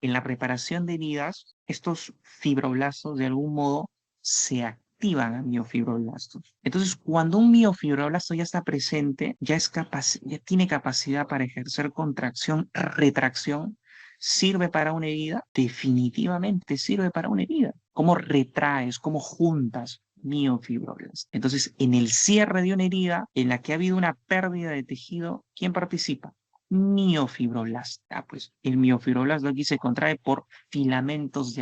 En la preparación de heridas, estos fibroblastos de algún modo se activan a miofibroblastos. Entonces, cuando un miofibroblasto ya está presente, ya tiene capacidad para ejercer contracción, retracción, ¿sirve para una herida? Definitivamente sirve para una herida. ¿Cómo retraes, cómo juntas miofibroblastos? Entonces, en el cierre de una herida en la que ha habido una pérdida de tejido, ¿quién participa? Miofibroblasto. Pues el miofibroblasto aquí se contrae por filamentos de